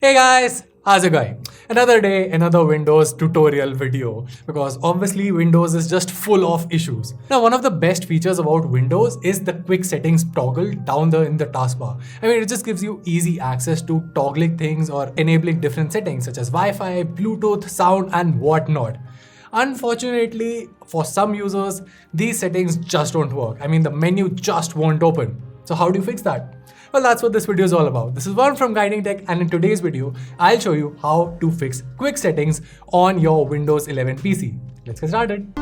Hey guys, how's it going? Another day, another Windows tutorial video because obviously Windows is just full of issues. Now, one of the best features about Windows is the quick settings toggle down in the taskbar. I mean, it just gives you easy access to toggling things or enabling different settings such as Wi-Fi, Bluetooth, sound, and whatnot. Unfortunately, for some users, these settings just don't work. I mean, the menu just won't open. So how do you fix that? Well, that's what this video is all about. This is Varun from Guiding Tech, and in today's video, I'll show you how to fix quick settings on your Windows 11 PC. Let's get started.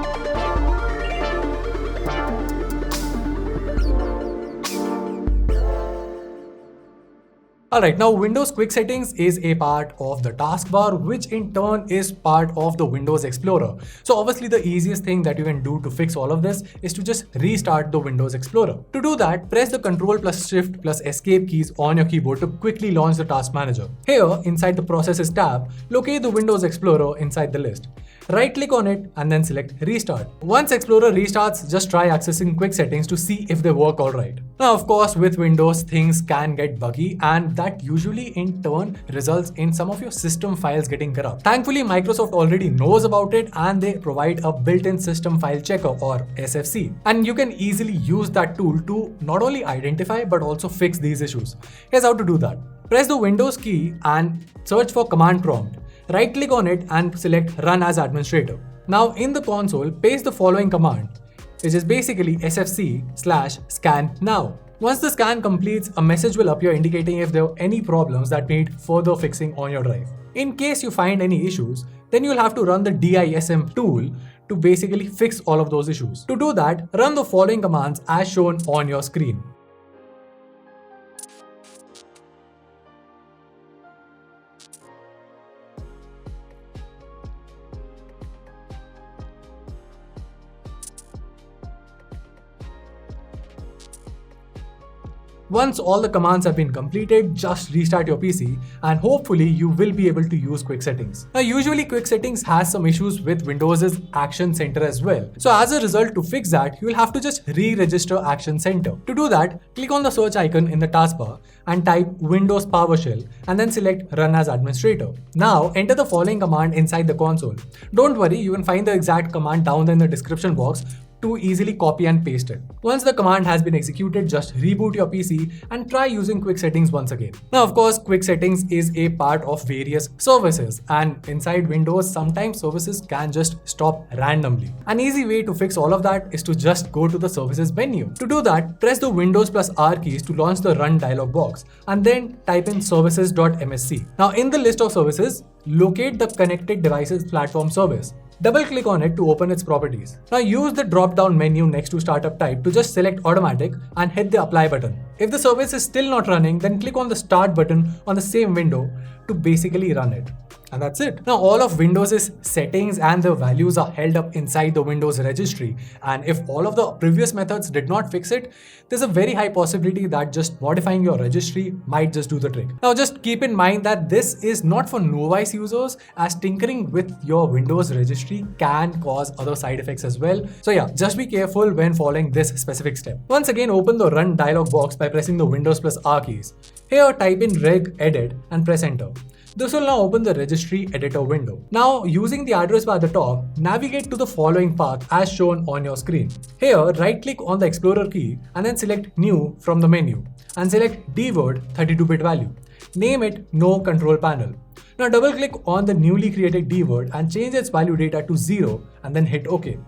Alright, now Windows Quick Settings is a part of the taskbar, which in turn is part of the Windows Explorer. So obviously the easiest thing that you can do to fix all of this is to just restart the Windows Explorer. To do that, press the Ctrl plus Shift plus Escape keys on your keyboard to quickly launch the Task Manager. Here, inside the Processes tab, locate the Windows Explorer inside the list. Right-click on it and then select Restart. Once Explorer restarts, just try accessing quick settings to see if they work alright. Now, of course, with Windows, things can get buggy, and that usually in turn results in some of your system files getting corrupt. Thankfully, Microsoft already knows about it and they provide a built-in system file checker or SFC. And you can easily use that tool to not only identify but also fix these issues. Here's how to do that. Press the Windows key and search for command prompt. Right-click on it and select Run as Administrator. Now in the console, paste the following command, which is basically sfc/scannow. Once the scan completes, a message will appear indicating if there are any problems that need further fixing on your drive. In case you find any issues, then you'll have to run the DISM tool to basically fix all of those issues. To do that, run the following commands as shown on your screen. Once all the commands have been completed, just restart your PC and hopefully you will be able to use quick settings. Now usually quick settings has some issues with Windows' Action Center as well. So as a result, to fix that, you will have to just re-register Action Center. To do that, click on the search icon in the taskbar and type Windows PowerShell and then select Run as Administrator. Now enter the following command inside the console. Don't worry, you can find the exact command down in the description box to easily copy and paste it. Once the command has been executed, just reboot your PC and try using quick settings once again. Now, of course, quick settings is a part of various services, and inside Windows, sometimes services can just stop randomly. An easy way to fix all of that is to just go to the services menu. To do that, press the Windows plus R keys to launch the Run dialog box and then type in services.msc. Now, in the list of services, locate the Connected Devices Platform service. Double-click on it to open its properties. Now use the drop-down menu next to Startup Type to just select Automatic and hit the Apply button. If the service is still not running, then click on the Start button on the same window to basically run it. And that's it. Now all of Windows' settings and the values are held up inside the Windows registry. And if all of the previous methods did not fix it, there's a very high possibility that just modifying your registry might just do the trick. Now just keep in mind that this is not for novice users, as tinkering with your Windows registry can cause other side effects as well. So yeah, just be careful when following this specific step. Once again, open the Run dialog box by pressing the Windows plus R keys. Here type in regedit and press enter. This will now open the registry editor window. Now, using the address bar at the top, navigate to the following path as shown on your screen. Here, right-click on the Explorer key and then select New from the menu and select dword 32-bit value. Name it No Control Panel. Now, double-click on the newly created dword and change its value data to 0 and then hit OK.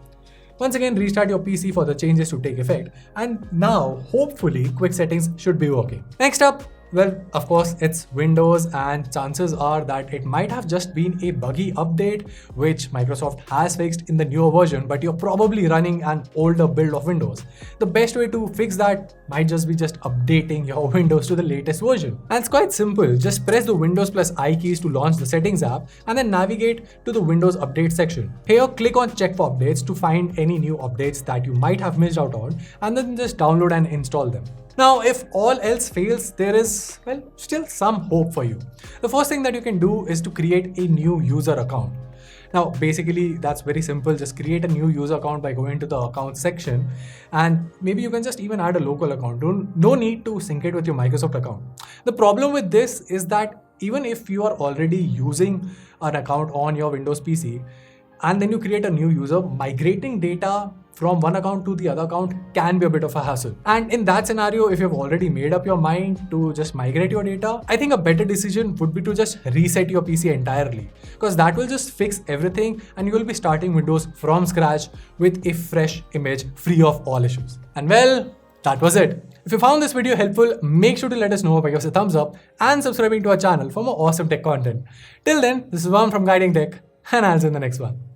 Once again, restart your PC for the changes to take effect, and now, hopefully, quick settings should be working. Next up, well, of course, it's Windows, and chances are that it might have just been a buggy update which Microsoft has fixed in the newer version, but you're probably running an older build of Windows. The best way to fix that might just be updating your Windows to the latest version. And it's quite simple. Just press the Windows plus I keys to launch the Settings app and then navigate to the Windows Update section. Here, click on Check for Updates to find any new updates that you might have missed out on, and then just download and install them. Now, if all else fails, there is, well, still some hope for you. The first thing that you can do is to create a new user account. Now, basically, that's very simple. Just create a new user account by going to the account section, and maybe you can just even add a local account. No need to sync it with your Microsoft account. The problem with this is that even if you are already using an account on your Windows PC and then you create a new user, migrating data from one account to the other account can be a bit of a hassle. And in that scenario, if you've already made up your mind to just migrate your data, I think a better decision would be to just reset your PC entirely, because that will just fix everything and you will be starting Windows from scratch with a fresh image free of all issues. And well, that was it. If you found this video helpful, make sure to let us know by giving us a thumbs up and subscribing to our channel for more awesome tech content. Till then, this is Vam from Guiding Tech, and I'll see you in the next one.